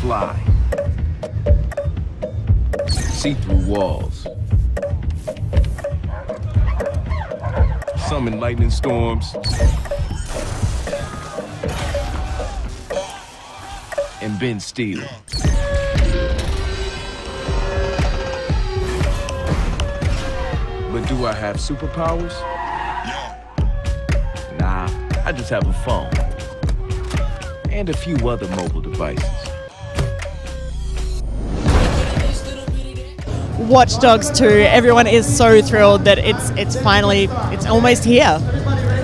fly. See-through walls. Summon lightning storms. And bend steel. But do I have superpowers? Nah, I just have a phone. And a few other mobile devices. Watch Dogs 2, everyone is so thrilled that it's finally, it's almost here.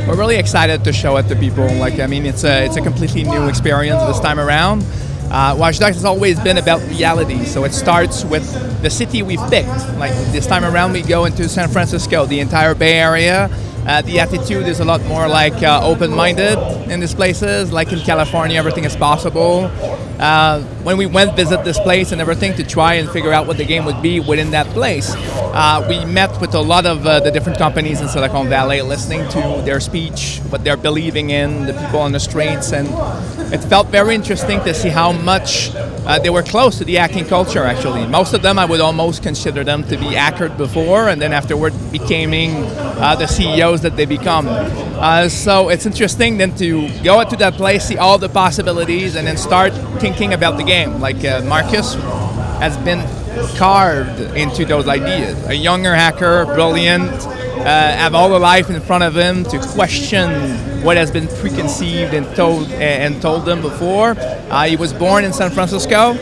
We're really excited to show it to people. It's a completely new experience this time around. Watch Dogs has always been about reality, so it starts with the city we've picked. Like this time around, we go into San Francisco, the entire Bay Area. The attitude is a lot more like open-minded in these places. Like in California, everything is possible. When we went visit this place and everything to try and figure out what the game would be within that place, we met with a lot of the different companies in Silicon Valley, listening to their speech, what they're believing in, the people on the streets, and it felt very interesting to see how much they were close to the hacking culture, actually. Most of them, I would almost consider them to be hackers before, and then afterward becoming the CEOs that they become. So it's interesting then to go into that place, see all the possibilities, and then start thinking about the game. Like Marcus has been carved into those ideas. A younger hacker, brilliant, have all the life in front of him to question what has been preconceived and told them before. He was born in San Francisco,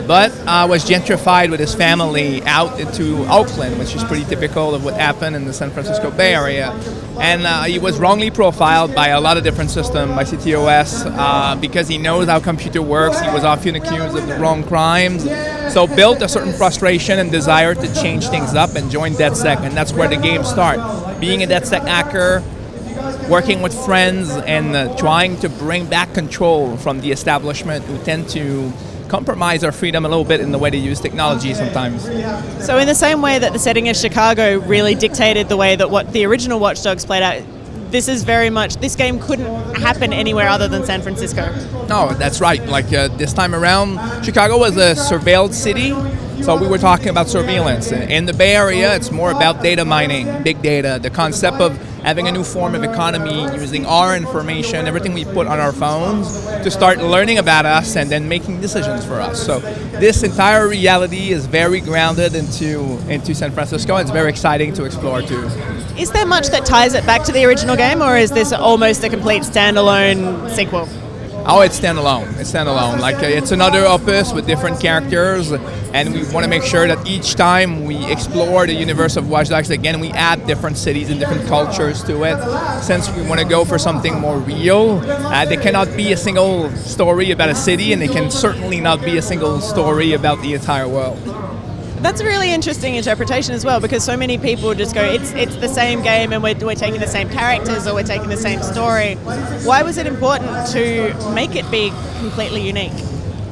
but was gentrified with his family out into Oakland, which is pretty typical of what happened in the San Francisco Bay Area. And he was wrongly profiled by a lot of different systems, by CTOS, because he knows how computer works. He was often accused of the wrong crimes. So built a certain frustration and desire to change things up and join DedSec, and that's where the game starts. Being a DedSec hacker, working with friends, and trying to bring back control from the establishment who tend to compromise our freedom a little bit in the way they use technology sometimes. So in the same way that the setting of Chicago really dictated the way that what the original Watch Dogs played out, this game couldn't happen anywhere other than San Francisco. No, that's right. This time around, Chicago was a surveilled city, so we were talking about surveillance. In the Bay Area, it's more about data mining, big data, the concept of having a new form of economy, using our information, everything we put on our phones, to start learning about us and then making decisions for us. So this entire reality is very grounded into San Francisco. It's very exciting to explore too. Is there much that ties it back to the original game, or is this almost a complete standalone sequel? Oh, it's standalone. It's standalone. It's another opus with different characters, and we want to make sure that each time we explore the universe of Watch Dogs, again, we add different cities and different cultures to it. Since we want to go for something more real, there cannot be a single story about a city, and there can certainly not be a single story about the entire world. That's a really interesting interpretation as well, because so many people just go, it's the same game and we're taking the same characters or we're taking the same story. Why was it important to make it be completely unique?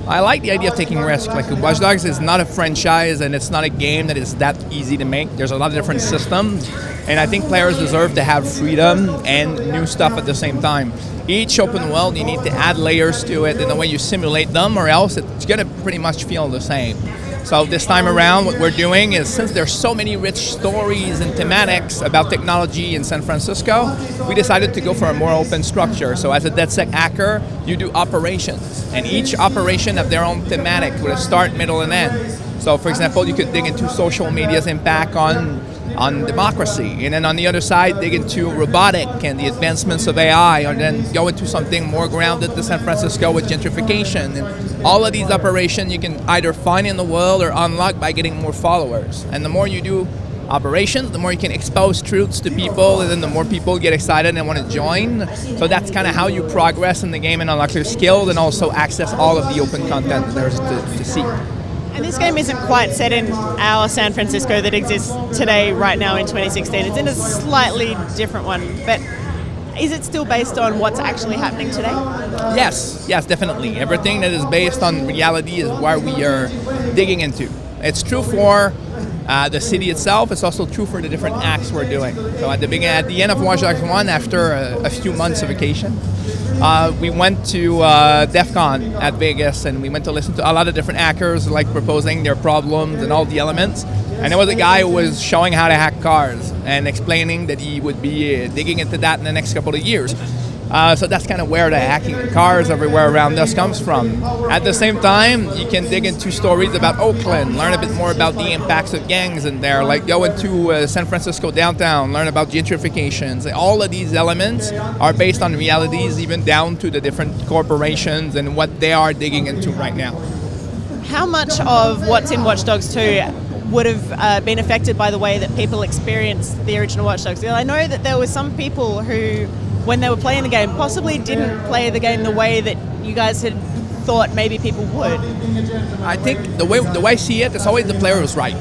I like the idea of taking risks. Watch Dogs is not a franchise, and it's not a game that is that easy to make. There's a lot of different systems, and I think players deserve to have freedom and new stuff at the same time. Each open world, you need to add layers to it in the way you simulate them, or else it's going to pretty much feel the same. So this time around, what we're doing is, since there's so many rich stories and thematics about technology in San Francisco, we decided to go for a more open structure. So as a DedSec hacker, you do operations, and each operation have their own thematic with a start, middle, and end. So for example, you could dig into social media's impact on democracy, and then on the other side dig into robotic and the advancements of AI, or then go into something more grounded to San Francisco with gentrification. And all of these operations you can either find in the world or unlock by getting more followers. And the more you do operations, the more you can expose truths to people, and then the more people get excited and want to join. So that's kind of how you progress in the game and unlock your skills, and also access all of the open content that there's to see. And this game isn't quite set in our San Francisco that exists today, right now in 2016. It's in a slightly different one. But is it still based on what's actually happening today? Yes, definitely. Everything that is based on reality is where we are digging into. It's true for the city itself. It's also true for the different acts we're doing. So at the end of Watch Dogs 1, after a few months of vacation, we went to DEF CON at Vegas, and we went to listen to a lot of different hackers like proposing their problems and all the elements. And there was a guy who was showing how to hack cars and explaining that he would be digging into that in the next couple of years. So that's kind of where the hacking in cars everywhere around us comes from. At the same time, you can dig into stories about Oakland, learn a bit more about the impacts of gangs in there, like go into San Francisco downtown, learn about gentrifications. All of these elements are based on realities, even down to the different corporations and what they are digging into right now. How much of what's in Watch Dogs 2 would have been affected by the way that people experienced the original Watch Dogs? I know that there were some people who, when they were playing the game, possibly didn't play the game the way that you guys had thought maybe people would. I think the way I see it, it's always the player who's right.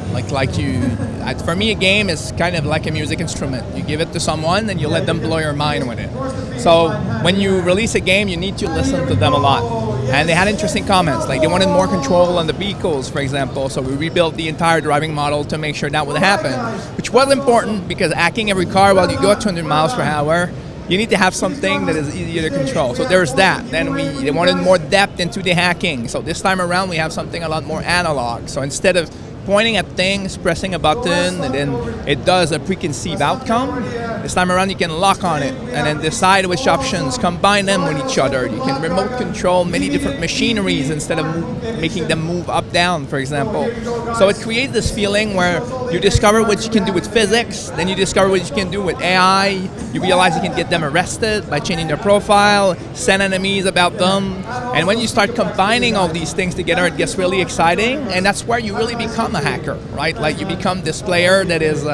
For me, a game is kind of like a music instrument. You give it to someone and you let them blow your mind with it. So when you release a game, you need to listen to them a lot. And they had interesting comments, like they wanted more control on the vehicles, for example. So we rebuilt the entire driving model to make sure that would happen, which was important because hacking every car while you go at 200 miles per hour, you need to have something that is easier to control. So there's that. Then they wanted more depth into the hacking. So this time around, we have something a lot more analog. So instead of pointing at things, pressing a button, and then it does a preconceived outcome, this time around you can lock on it and then decide which options, combine them with each other. You can remote control many different machineries instead of making them move up, down, for example. So it creates this feeling where you discover what you can do with physics, then you discover what you can do with AI, you realize you can get them arrested by changing their profile, send enemies about them, and when you start combining all these things together, it gets really exciting, and that's where you really become a hacker, right? Like you become this player that is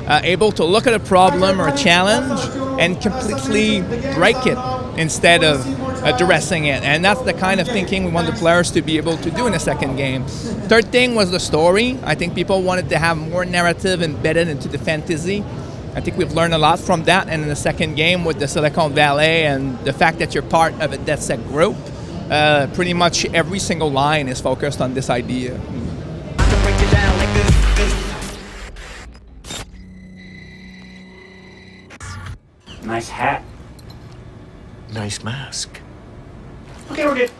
able to look at a problem or a challenge and completely break it instead of addressing it. And that's the kind of thinking we want the players to be able to do in a second game. Third thing was the story. I think people wanted to have more narrative embedded into the fantasy. I think we've learned a lot from that, and in the second game with the Silicon Valley and the fact that you're part of a DedSec group, pretty much every single line is focused on this idea. Nice hat. Nice mask. Okay, we're good.